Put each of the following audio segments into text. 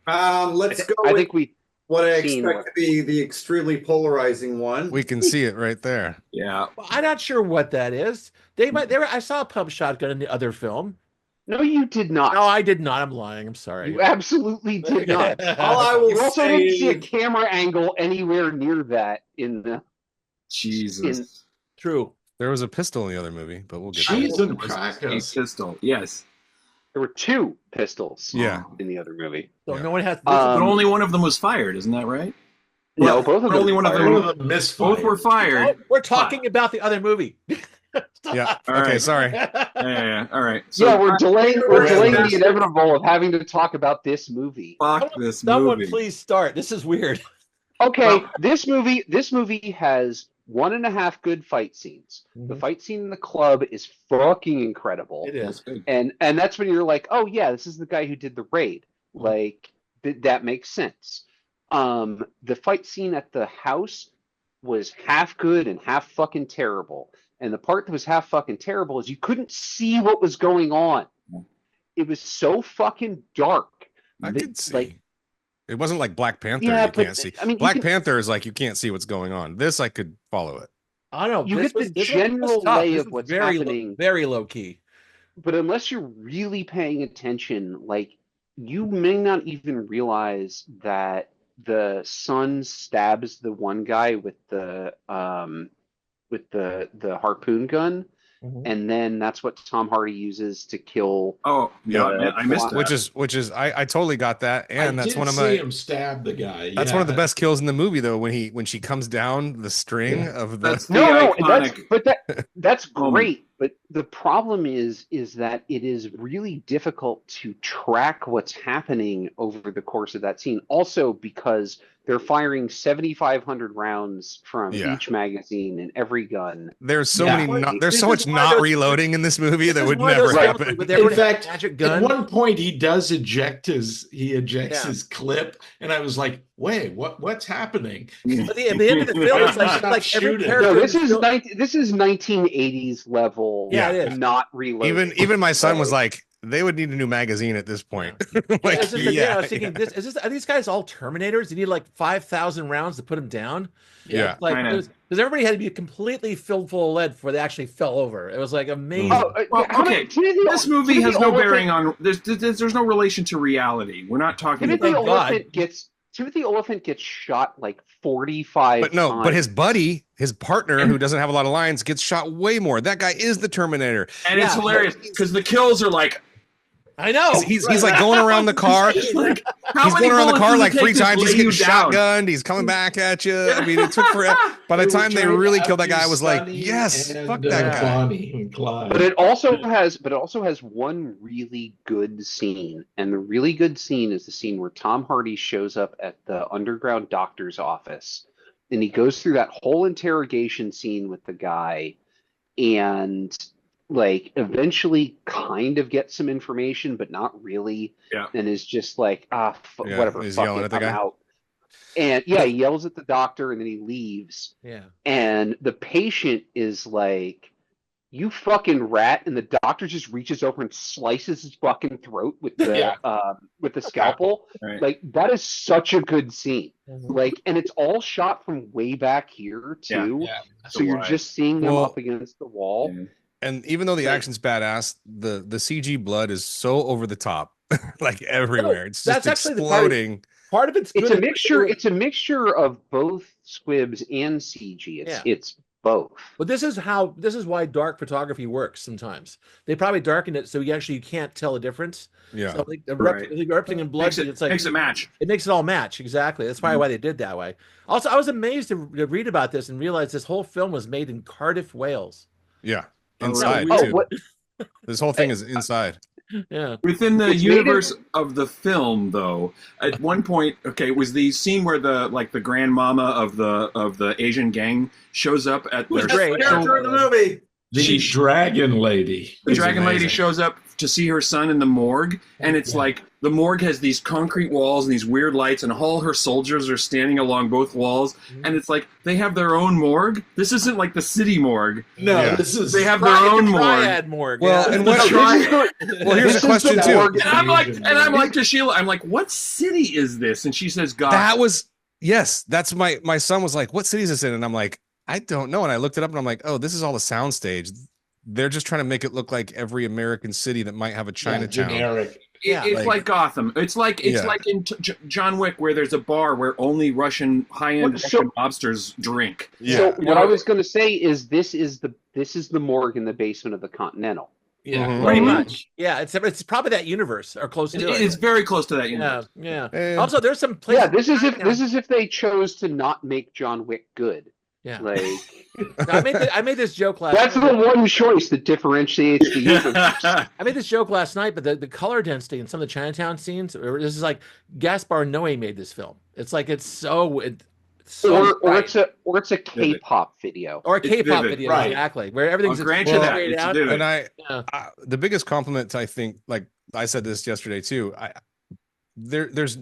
Let's go I with think we what I seen expect what. to be the extremely polarizing one. We can see it right there. Yeah. Well, I'm not sure what that is. They might. They were. I saw a pump shotgun in the other film. No, you did No, not. I did not. I'm lying. I'm sorry. You absolutely did not. All I will You also say didn't see a is camera angle anywhere near that in the in. Jesus. True. There was a pistol in the other movie, but we'll get to Cheese that. and A crackers. pistol. Yes. There were two pistols. Yeah. In the other movie. So Yeah. no one has. But only one of them was fired, isn't that right? No, Well, both of but them. only one of One them. of them misfired. Both were fired. We're talking about the other movie. Yeah. All Okay, right. sorry. Yeah. All right. Yeah, we're delaying. We're delaying Yes. the inevitable of having to talk about this movie. Fuck this Someone movie. please start. This is weird. Okay, Well- this movie has 1.5 good fight scenes. The fight scene in the club is fucking incredible. It is. And that's when you're like, oh yeah, this is the guy who did the raid. Like that makes sense. The fight scene at the house was half good and half fucking terrible. And the part that was half fucking terrible is you couldn't see what was going on. It was so fucking dark. I that, could see. like, It wasn't like Black Panther. Yeah, You but, can't see. I mean, you Black can- Panther is like you can't see what's going on. This I could follow it. I don't know. You this get was- the this was general tough. lay This of was what's very happening. very low key. But unless you're really paying attention, like you may not even realize that the son stabs the one guy with the harpoon gun, and then that's what Tom Hardy uses to kill. Oh, yeah, Yeah. I missed that. Which is I totally got that, and I that's did one of see my him stab the guy. that's one of the best kills in the movie though when she comes down the string of the That's the No, iconic. that's moment. great. But the problem is that it is really difficult to track what's happening over the course of that scene. Also, because they're firing 7,500 rounds from Yeah. each magazine and every gun. there's so Yeah. many not, there's This so much is one of not those- reloading in this movie This that is would one of never those films happen. With their In fact, magic at gun. one point he does eject his Yeah. his clip, and I was like, "Wait, what's happening?" At the end of the film, it's Stop like every shooting. character. No, in this the is film- this is 1980s level. Yeah, it is. Not reloading. Even my son was like, they would need a new magazine at this point. Like, It's just I was thinking, yeah. are these guys all Terminators? You need like 5,000 rounds to put them down. Yeah. like Kinda. because everybody had to be completely filled full of lead before they actually fell over. It was like amazing. Oh, Well, how okay. many- Timothy- This movie Timothy has no Oliphant- bearing on. There's no relation to reality. We're not talking Timothy about. God. Timothy Oliphant gets shot like 45 But no, times. but his buddy, his partner, who doesn't have a lot of lines, gets shot way more. That guy is the Terminator. And it's Yeah. hilarious because the kills are like. I know. He's like going around the car. It's like, how He's many going around the bullets car does it like take 3 to times. He's lay getting you down? shotgunned. He's coming back at you. I mean, it took forever. By the time they really killed that guy, I was like, yes, fuck that guy. Bonnie and Clyde. But it also has one really good scene, and the really good scene is the scene where Tom Hardy shows up at the underground doctor's office, and he goes through that whole interrogation scene with the guy, and like eventually kind of gets some information, but not really. Yeah. And is just like Yeah, whatever. he's Fuck yelling it, at the I'm guy. out. And yeah, he yells at the doctor, and then he leaves. Yeah. And the patient is like, "You fucking rat!" And the doctor just reaches over and slices his fucking throat with the scalpel. Right. Like that is such a good scene. Mhm. Like, and it's all shot from way back here too. Yeah. So you're why. just seeing them Well- up against the wall. Yeah. And even though the Like- action's badass, the CG blood is so over the top, like everywhere. It's just That's actually the part- exploding. Part of it's good. It's a mixture. It's a mixture of both squibs and CG. It's both. But this is why dark photography works sometimes. They probably darken it so you can't tell the difference. Yeah. So like Right. erupting in blood, it's like Makes it match. it makes it all match. Exactly. That's probably why they did that way. Also, I was amazed to read about this and realize this whole film was made in Cardiff, Wales. Yeah. Oh, Inside really? too. what? This whole thing is inside. Yeah. Within the It's made universe of the film, though, at one point, okay, was the scene where the grandmama of the Asian gang shows up at their Who's great. Character in the movie. The She- dragon lady. the is dragon lady amazing. shows up to see her son in the morgue, and it's like the morgue has these concrete walls and these weird lights, and all her soldiers are standing along both walls. And it's like they have their own morgue. This isn't like the city morgue. No, Yeah. this is They have their own morgue. Triad morgue. Well, yeah. and what? Well, here's the question too. And I'm like to Sheila, I'm like, what city is this? And she says, God. That was yes. That's my son was like, what city is this in? And I'm like, I don't know. And I looked it up, and I'm like, oh, this is all the soundstage. They're just trying to make it look like every American city that might have a Chinatown. generic. It's like Gotham. It's like in John Wick, where there's a bar where only high-end Russian mobsters drink. Yeah. So what I was going to say is this is the morgue in the basement of the Continental. Yeah, Mhm. Pretty much. Yeah, it's probably that universe or close to it. It's very close to that universe. Yeah. And- Also, there's some places. Yeah, this is if they chose to not make John Wick good. Yeah. Like I made this joke last that's night. the one choice that differentiates the universe. I made this joke last night, but the color density in some of the Chinatown scenes, this is like Gaspar Noé made this film. It's like it's so or it's a K-pop video. or a It's K-pop vivid, video, right. exactly, where everything's I'll grant you that. grayed It's out. vivid. And Yeah. the biggest compliment, I think, like I said this yesterday too. There's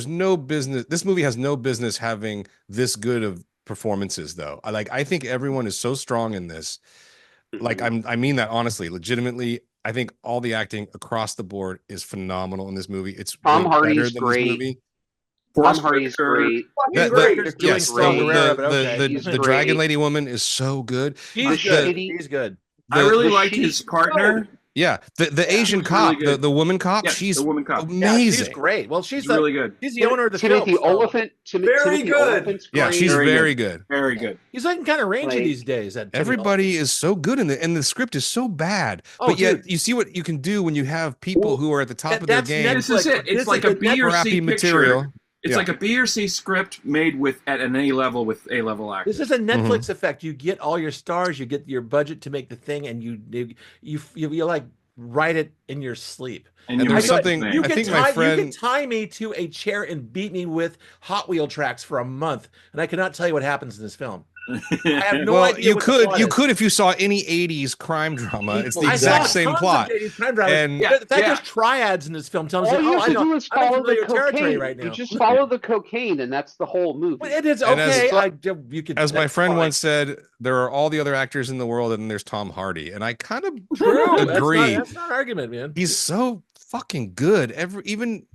no business. This movie has no business having this good of performances, though. I think everyone is so strong in this. Like I mean that honestly, legitimately. I think all the acting across the board is phenomenal in this movie. It's Tom way Hardy's better than this great. movie. Tom Hardy's great. Yes, Doing the, great, but okay. He's the great. dragon lady woman is so good. He's The good. shitty- He's good. I really the like shitty- his partner. Yeah, the Asian she's cop, really good. the woman cop, Yes, she's the woman cop. Yeah, she's amazing. great. Well, she's She's really good. She's the owner of the Timothy film. so Oliphant. Very Timothy good. Oliphant's Yeah, great. she's Very very good. good. Very good. He's looking kind of rangy Like, these days. That Timothy Everybody is so good in it, and the script is so bad. Oh, but yet, dude. you see what you can do when you have people Well, who are at the top that- of their that's game. This is it. It's like a B or Crappy C material. picture. It's Yeah. like a B or C script made at an A level with A level actors. This is a Netflix effect. You get all your stars, you get your budget to make the thing, and you like write it in your sleep. And you there's make something- it You I can think my you friend- can tie me to a chair and beat me with Hot Wheel tracks for a month, and I cannot tell you what happens in this film. I have no Well, idea. you what the could plot you is. could if you saw any '80s crime drama. It's the I exact saw same tons of plot. 80s crime dramas. And The fact yeah. there's triads in this film tells All me, you oh, have I to know, do is I'm in follow the familiar territory cocaine. right now. You just follow the cocaine, and that's the whole movie. Well, it is And as- okay. You could, As my that's friend fine. once said, there are all the other actors in the world, and then there's Tom Hardy, and I kind of True. agree. That's not an argument, man. He's so fucking good. Even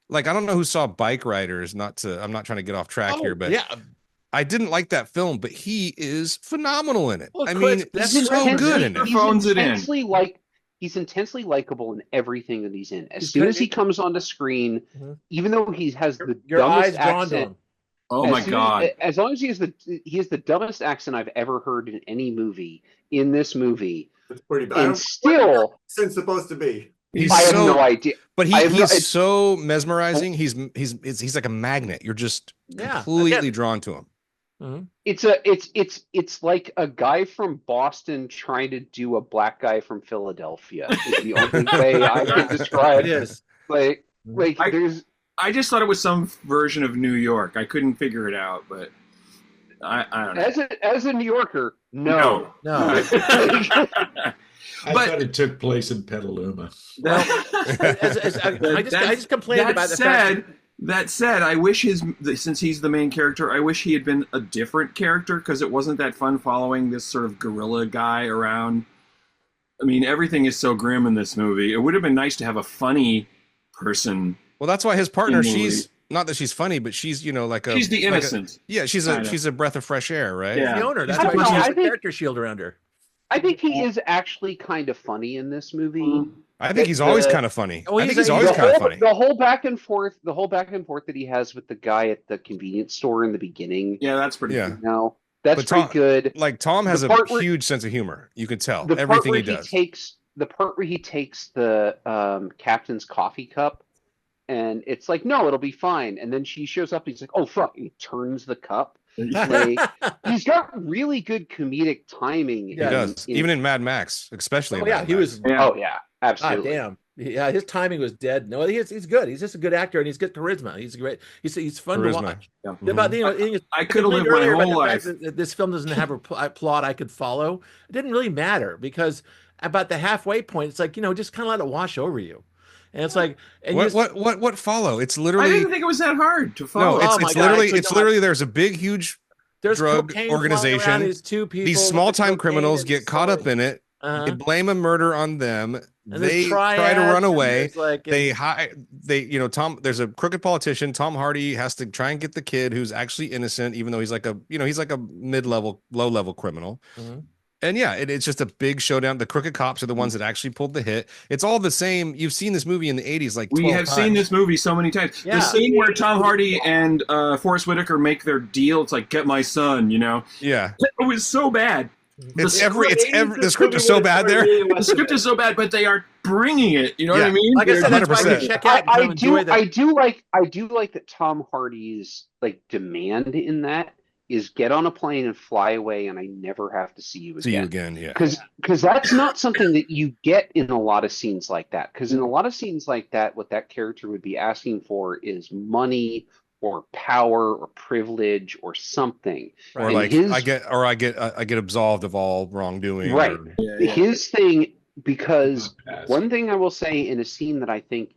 like I don't know who saw Bike Riders. I'm not trying to get off track here, but yeah, I didn't like that film, but he is phenomenal in it. Well, I Chris, mean, that's he's so intensely- good in it. Phones it in. He's intensely likable in everything that he's in. As He's soon good- as he comes onto screen, Mhm. even though he has the your eyes dumbest dawned on. accent, him. Oh as my soon god. as long as he has the dumbest accent I've ever heard in any movie in this movie, It's pretty bad. and still It's supposed to be. He's I have so, no idea. but I have no- he's so mesmerizing. He's like a magnet. You're just Yeah, completely again. drawn to him. Mhm. It's like a guy from Boston trying to do a black guy from Philadelphia. Is the only way I can describe It is. Like I- there's I just thought it was some version of New York. I couldn't figure it out, but I don't know. as a New Yorker, no. No. I But- thought it took place in Petaluma. I just complained that about the fact. That said, I wish since he's the main character, I wish he had been a different character because it wasn't that fun following this sort of guerrilla guy around. I mean, everything is so grim in this movie. It would have been nice to have a funny person. Well, that's why his partner. In the She's not that she's funny, but she's like a. She's the like a- innocent. yeah, she's a breath of fresh air, right? Yeah. The owner. That's I why don't she know, has I a think- character shield around her. I think he is actually kind of funny in this movie. I think he's always kind of funny. Oh, I think he's he's a- always the kind of whole, funny. the whole back and forth that he has with the guy at the convenience store in the beginning. Yeah, that's pretty. Yeah. Good. No, that's But Tom- pretty good. Like Tom has The a part where- huge sense of humor. You can tell The part everything where he does. the part where he takes the captain's coffee cup, and it's like, no, it'll be fine. And then she shows up. And he's like, oh fuck! He turns the cup. Like, he's got really good comedic timing. He does, even in Mad Max, especially. Oh in yeah, Mad he Max. was. Yeah. Oh yeah, God absolutely. damn. Yeah, his timing was dead. No, he's good. He's just a good actor, and he's good charisma. He's great. He's fun to Charisma. watch. Yeah. About I could have lived my earlier about whole the fact life. that this film doesn't have a plot I could follow. It didn't really matter because about the halfway point, it's like just kind of let it wash over you. And it's like, and what follow? It's I literally didn't think it was that hard to no. follow. Oh my It's God, literally I could not. there's a big huge there's drug cocaine flying around organization. These two people, These with small the time cocaine criminals and get caught up selling- in it. Uh-huh. They blame a murder on them. And there's They try to triads, run and away. there's, like, They Tom, there's a crooked politician. Tom Hardy has to try and get the kid who's actually innocent, even though he's like a mid-level, low-level criminal. Mhm. And yeah, it's just a big showdown. The crooked cops are the ones that actually pulled the hit. It's all the same. You've seen this movie in the 80s like 12 We have seen times. this movie so many times. Yeah. The scene where Tom Hardy and Forrest Whitaker make their deal, it's like, get my son, you know? Yeah. It was so bad. The script is so bad there. The script is so bad, but they are bringing it. You know what I mean? Like I said, that's why I 100%. can check out and I come enjoy that. I do like that Tom Hardy's like demand in that is get on a plane and fly away, and I never have to see you again. See you again, yeah. Because that's not something that you get in a lot of scenes like that. Because in a lot of scenes like that, what that character would be asking for is money or power or privilege or something. Or And like his- I get absolved of all wrongdoing. Right. or- His thing, because Pass. one thing I will say in a scene that I think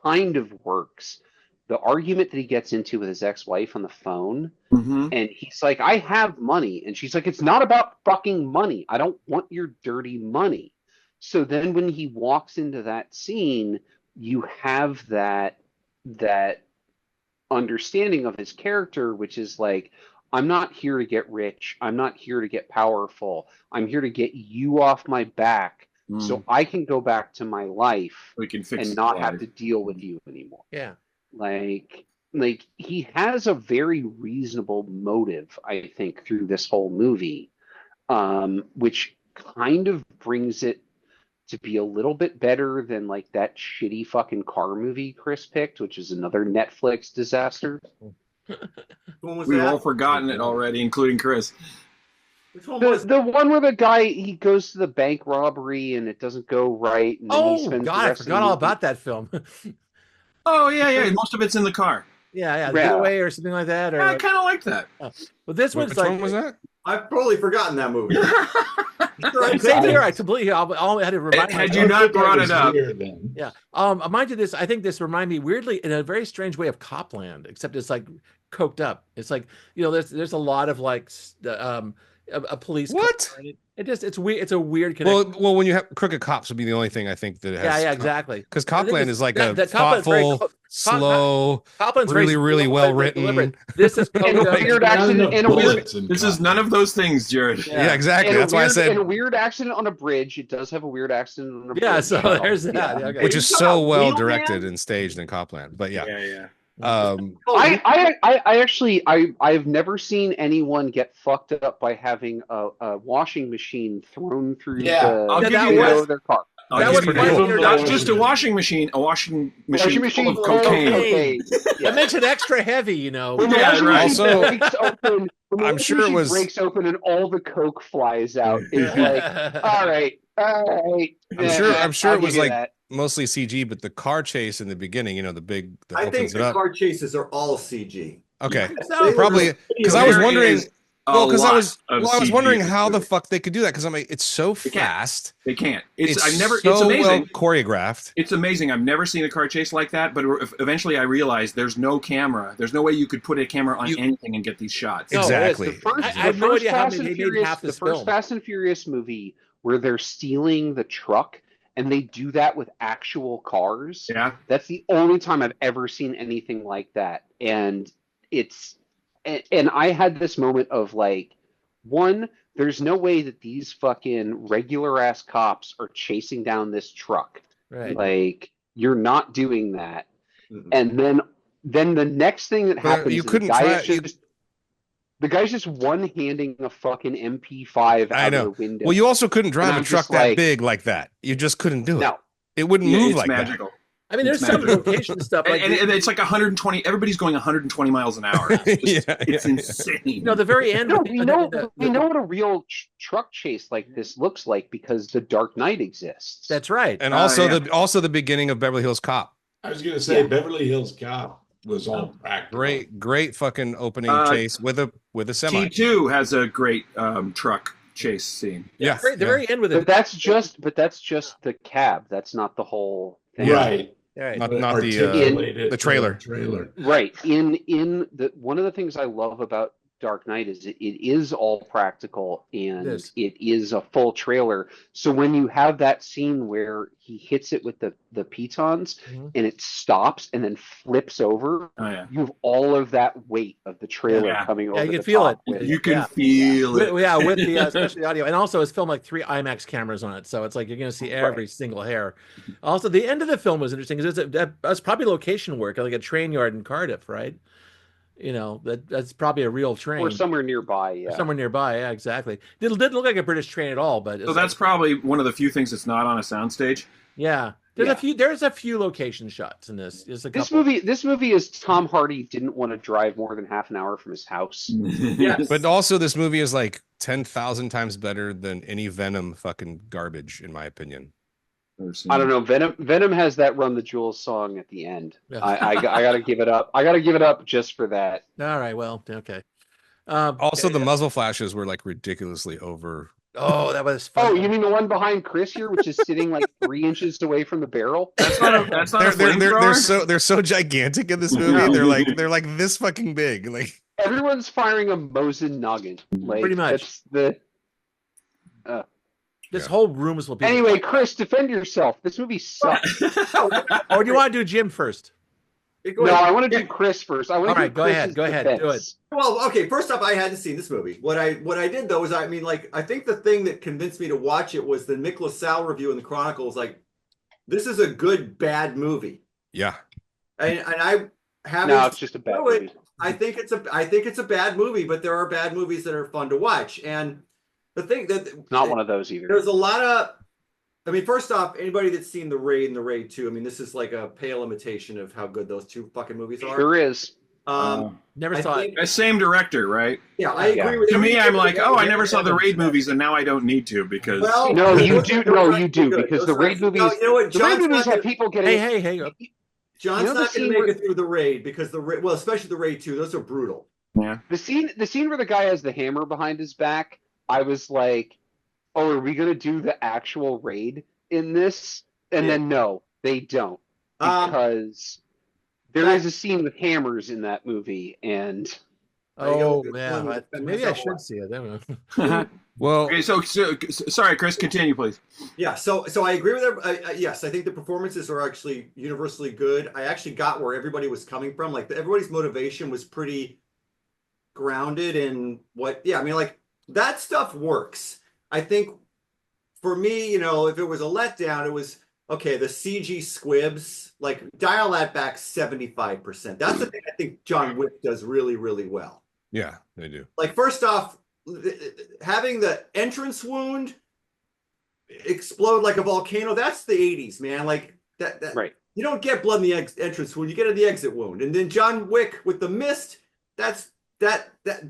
kind of works, the argument that he gets into with his ex-wife on the phone, Mm-hmm. and he's like, I have money. And she's like, it's not about fucking money. I don't want your dirty money. So then when he walks into that scene, you have that understanding of his character, which is like, I'm not here to get rich. I'm not here to get powerful. I'm here to get you off my back so I can go back to my life we can fix and not life. have to deal with you anymore. Yeah. Like he has a very reasonable motive, I think, through this whole movie, which kind of brings it to be a little bit better than like that shitty fucking car movie Chris picked, which is another Netflix disaster. When was We've that? all forgotten it already, including Chris. Which one was The one where the guy, he goes to the bank robbery and it doesn't go right. And then he Oh spends God, the I rest of forgot the all movie- about that film. Oh, yeah. Most of it's in the car. yeah, Yeah. Getaway or something like that. Or Yeah, I kind of like that. well, this one's Which like one was that? I've totally forgotten that movie. Sure, I Same did. here. I completely. I had to remind Had myself. you not brought it up, Then. Yeah. Mind you, this I think this reminded me weirdly in a very strange way of Copland, except it's like coked up. It's like there's a lot of like a police. What? car, and it's weird. It's a weird connection. Well, when you have crooked cops would be the only thing I think that has. yeah, exactly. Because I think Copland it's- is like that- a that Copland's very thoughtful, slow, Copland's really, really well written. deliberate. This is And coked a up. weird Not accident enough and a weird bullets in this is Cop. none of those things, Jared. Yeah, exactly. and a That's why I weird- said, and a weird accident on a bridge. It does have a weird accident on a bridge. Yeah, so well. there's that. Yeah. Yeah, okay. which is You talking so about well Wheelman? directed and staged in Copland. But yeah, Yeah. I actually I've never seen anyone get fucked up by having a washing machine thrown through Yeah. I'll the give you window that. of their car. That was pretty quite cool. weird. Not just a washing machine, a washing machine full of full of cocaine. That makes it extra heavy, you know. When the Yeah, washing right. machine Also, breaks open, when the I'm washing sure it machine was- breaks open and all the coke flies out. It's like, all right. I'm sure I'll it was give you like that. mostly CG, but the car chase in the beginning, the big, that I think opens it the up. car chases are all CG. Okay, No, probably because I was There wondering. is a Well, because I lot was of wondering CG in this how the movie. fuck they could do that. Because I'm like, it's so They can't. fast. They can't. It's so amazing. well choreographed. It's amazing. I've never seen a car chase like that, but eventually I realized there's no camera. There's no way you could put a camera on anything and get these shots. No, Exactly. The first, I have the no first idea how Fast they and made Furious, half the this first film. Fast and Furious movie where they're stealing the truck and they do that with actual cars. Yeah. That's the only time I've ever seen anything like that. And I had this moment of like, one, there's no way that these fucking regular ass cops are chasing down this truck. Right. Like, you're not doing that. Mhm. And then the next thing that But happens you is couldn't the guy try- is just the guy's just one-handing a fucking MP5 I out know. of the window. Well, you also couldn't drive And a I'm truck just that like- big like that. You just couldn't do it. No. It wouldn't Yeah, move it's like magical. I mean, there's It's some magical. location stuff like And it's like 120. Everybody's going 120 miles an hour. It's, it's Yeah. insane. the very end. No, with we the- know the- we know what a real truck chase like this looks like because the Dark Knight exists. That's right. And Oh, also yeah. the beginning of Beverly Hills Cop. I was going to say Yeah. Beverly Hills Cop was all practical. Great fucking opening chase with a semi. T2 has a great truck chase scene. Yeah, The very end with but it. that's just the cab. That's not the whole thing. Right. All right. Not Articulate it the to a trailer. trailer. Right. In the one of the things I love about Dark Knight is it is all practical and Yes. it is a full trailer. So when you have that scene where he hits it with the pitons Mhm. and it stops and then flips over, Oh yeah. you have all of that weight of the trailer Yeah. coming Yeah, over you can the feel top it. with You can Yeah. feel it. Yeah, with the especially the audio, and also it's filmed like 3 IMAX cameras on it, so it's like you're going to see every single hair. Also, the end of the film was interesting because that's probably location work, like a train yard in Cardiff, right? You know, that's probably a real train or somewhere nearby. or Yeah. somewhere nearby. Yeah, exactly. It didn't look like a British train at all, but it's So that's probably one of the few things that's not on a soundstage. yeah. Yeah. There's a few location shots in this. There's a couple. This movie is Tom Hardy didn't want to drive more than half an hour from his house. Yes. But also, this movie is like 10,000 times better than any Venom fucking garbage, in my opinion. I don't know. Venom has that "Run the Jewels" song at the end. Yeah. I gotta give it up. I gotta give it up just for that. All right, well, okay. Also, the muzzle flashes were like ridiculously over. Oh, that was fun. Oh, you mean the one behind Chris here, which is sitting like 3 inches away from the barrel? That's not a They're flamethrower? they're so gigantic in this movie. Yeah. They're like this fucking big. Like Everyone's firing a Mosin noggin. Like, Pretty much. That's This whole room is full of people. Anyway, Chris, defend yourself. This movie sucks. Or do you want to do Jim first? Go No, ahead. I want to do Chris first. I want All to right, do go ahead, Chris's go ahead, do defense. Well, okay. First off, I hadn't seen this movie. What I did though is, I mean, like, I think the thing that convinced me to watch it was the Nick LaSalle review in the Chronicles. Like, this is a good bad movie, yeah, and I haven't. No, it's just a bad know it. movie. I think it's a bad movie, but there are bad movies that are fun to watch. And the thing that Not one of those either. there's a lot of. I mean, first off, anybody that's seen The Raid and The Raid 2, I mean, this is like a pale imitation of how good those two fucking movies are. Sure is. Never I saw think- it. Same director, right? Yeah, I agree with To me, everything I'm like, that oh, I Gareth never saw the Evans Raid said. movies, and now I don't need to because Well, No, you those- do. those No, aren't you do good. because Those the Raid aren't- movies. No, you know what? The Raid John's movies not have gonna, people getting. Hey. John's You know the not going scene to make where- it through the Raid because well, especially the Raid 2, those are brutal. The scene where the guy has the hammer behind his back. I was like, oh, are we gonna do the actual Raid in this? And Yeah. then no, they don't, because there is a scene with hammers in that movie, and Oh, One yeah. with Maybe I myself should on. see it. I don't know. well, Okay, so sorry, Chris, continue, please. Yeah, so I agree with everybody. Yes, I think the performances are actually universally good. I actually got where everybody was coming from. Like, everybody's motivation was pretty grounded in what. Yeah, I mean, like, that stuff works. I think for me, if it was a letdown, it was okay. The CG squibs, like, dial that back 75%. That's the thing I think John Wick does really, really well. yeah, they do. Like, first off, having the entrance wound explode like a volcano, that's the 80s, man. Like, that right. you don't get blood in the entrance wound, you get in the exit wound. And then John Wick with the mist, that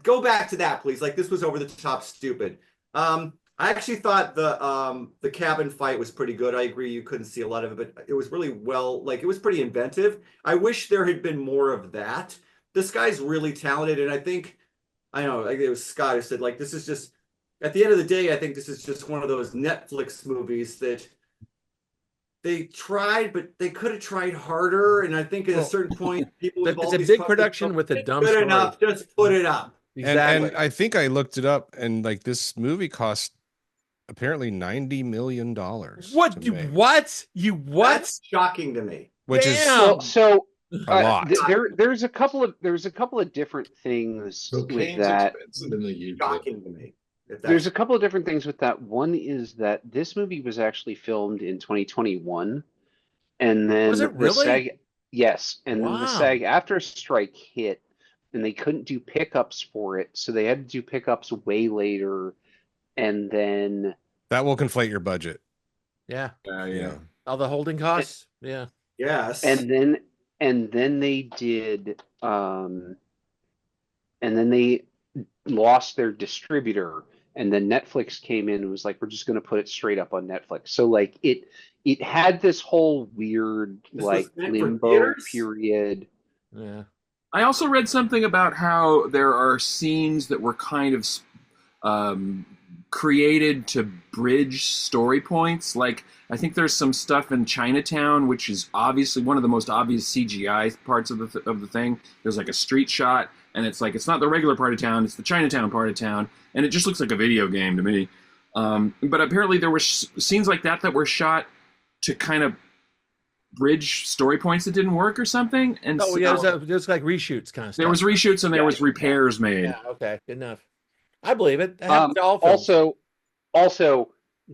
go back to that, please. Like, this was over the top stupid. I actually thought the cabin fight was pretty good. I agree you couldn't see a lot of it, but it was really well, like, it was pretty inventive. I wish there had been more of that. This guy's really talented, and I know, like, it was Scott who said, like, this is just, at the end of the day, I think this is just one of those Netflix movies that they tried, but they could have tried harder. And I think at a certain point, people It's involved a these big fucking production films, with a it's dumb good story. enough, just put it up. Exactly. And I think I looked it up, and like this movie cost apparently $90 million. What? to You make, what? You what? That's shocking to me. Which Damn. is So a lot. there's a couple of different things with Cocaine's that. expensive in the UK. Shocking to me. There's a couple of different things with that. One is that this movie was actually filmed in 2021, and then Was it really? the SAG, yes, and then the Wow. SAG-AFTRA strike hit, and they couldn't do pickups for it, so they had to do pickups way later, and then that will conflate your budget. Yeah. Yeah. All the holding costs. Yeah. Yes. and then they did and then they lost their distributor, and then Netflix came in and was like, we're just going to put it straight up on Netflix. So like it had this whole weird This like was meant for limbo theaters? period. Yeah. I also read something about how there are scenes that were kind of created to bridge story points. Like, I think there's some stuff in Chinatown, which is obviously one of the most obvious CGI parts of the thing. There's like a street shot, and it's like, it's not the regular part of town, it's the Chinatown part of town, and it just looks like a video game to me. But apparently there were scenes like that were shot to kind of bridge story points that didn't work or something. And there's like reshoots kind of stuff. There was reshoots and there was repairs made. Yeah, okay, good enough. I believe it. Also,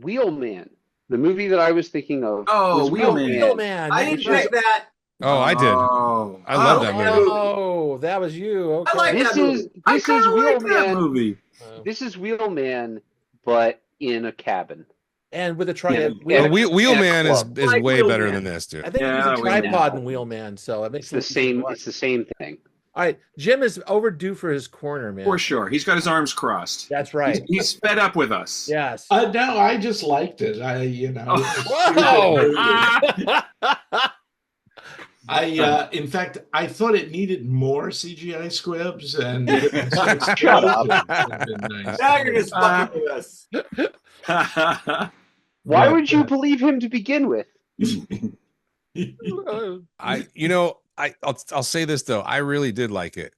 Wheelman, the movie that I was thinking of. Oh, Wheelman. I didn't pick that. Oh, I did. Oh, I love that movie. Oh, that was you. Okay. I like that movie. I kind of like that movie. This is Wheelman, but in a cabin. And with a tripod. Wheelman is Like way Wheelman. better than this, dude. I think it was a tripod in Wheelman, so it makes It's the same thing. All right, Jim is overdue for his corner, man. For sure. He's got his arms crossed. That's right. He's fed up with us. Yes. No, I just liked it. In fact, I thought it needed more CGI squibs, and Now you're just fucking with us. Why would you believe him to begin with? I'll say this though. I really did like it.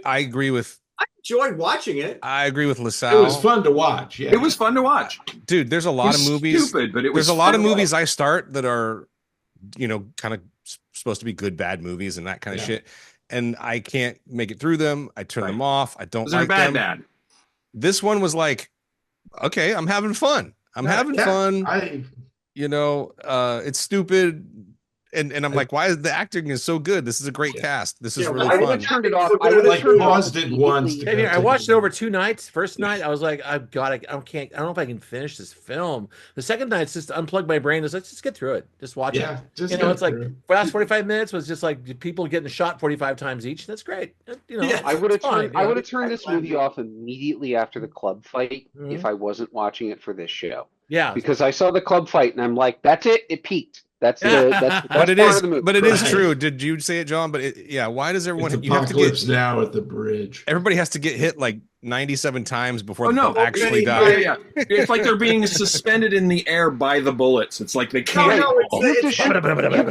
I agree with. I enjoyed watching it. I agree with LaSalle. It was fun to watch. Yeah. It was fun to watch. Dude, there's a lot of movies. Stupid, but there's a lot of movies I start that are, kind of supposed to be good, bad movies and that kind of shit. And I can't make it through them. I turn them off. I don't like them. Bad. This one was like, okay, I'm having fun. I'm having fun. It's stupid. And I'm like, why is the acting is so good? This is a great cast. This is really fun. I would have turned it off. I would have paused it once. I watched it over 2 nights. First night, I was like, I don't know if I can finish this film. The second night, it's just unplugged my brain. Let's just get through it. Just watch it. It's like the last 45 minutes was just like people getting shot 45 times each. That's great. I would have turned this movie off immediately after the club fight if I wasn't watching it for this show. Yeah, because I saw the club fight and I'm like, that's it. It peaked. That's but it is. But it is true. Did you say it, John? But why does everyone? You have to get now at the bridge. Everybody has to get hit like 97 times before they actually die. Yeah. It's like they're being suspended in the air by the bullets. It's like they can't. You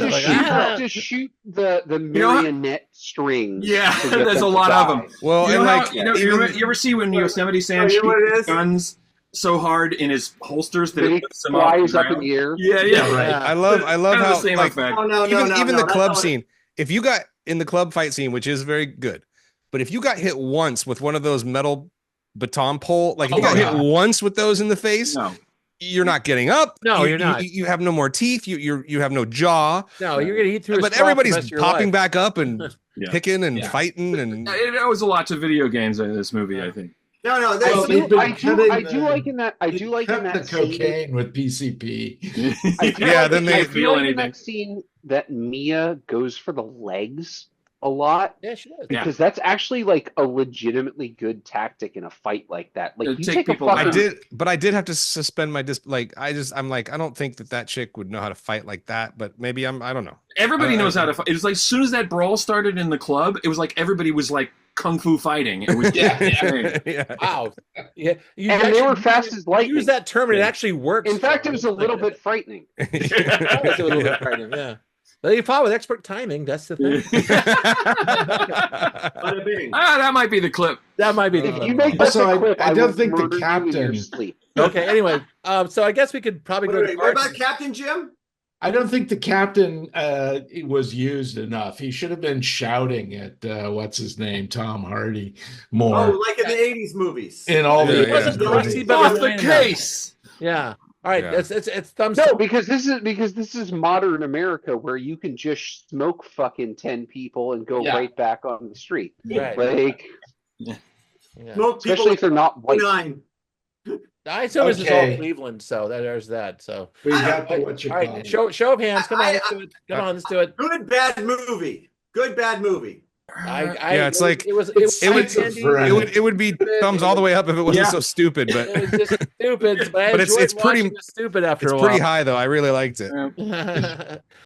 have to shoot the marionette string. Yeah, there's a lot of them. Well, you ever see when Yosemite Sam shoots guns so hard in his holsters that it flies up in the air? Yeah. Right. I love how the same effect. Even the club scene. If you got in the club fight scene, which is very good, but if you got hit once with one of those metal baton pole, like if you got hit once with those in the face, you're not getting up. No, you're not. You have no more teeth. You have no jaw. No, you're gonna eat through. But everybody's popping back up and picking and fighting, and it owes a lot to video games in this movie, I think. No. I do like in that the cocaine with PCP. I feel like in that scene that Mia goes for the legs a lot. Yeah, she does. Because that's actually like a legitimately good tactic in a fight like that. Like you take people. I did have to suspend my I'm like, I don't think that chick would know how to fight like that. But maybe I don't know. Everybody knows how to fight. It was like as soon as that brawl started in the club, it was like everybody was like kung fu fighting. It was wow. Yeah, and they were fast as lightning. Use that term, and it actually works. In fact, it was a little bit frightening. It was a little bit frightening. Yeah. But you fought with expert timing. That's the thing. That might be the clip. That might be the clip. If you make that clip, I don't think the captain. Okay. Anyway, so I guess we could probably go. What about Captain Jim? I don't think the captain was used enough. He should have been shouting at what's his name, Tom Hardy, more. Oh, like in the '80s movies. In all the off the case. Yeah. All right. Yeah. It's thumbs. No, because this is modern America where you can just smoke fucking 10 people and go right back on the street. Right. Like, Smoke people especially if they're not white. I assume this is all Cleveland, so there's that. So we got what you all right, show of hands. Come on, let's do it. Come on, let's do it. Good bad movie. It's like it would be thumbs all the way up if it wasn't so stupid, but it was just stupid. But it's pretty stupid after a while. It's pretty high though. I really liked it.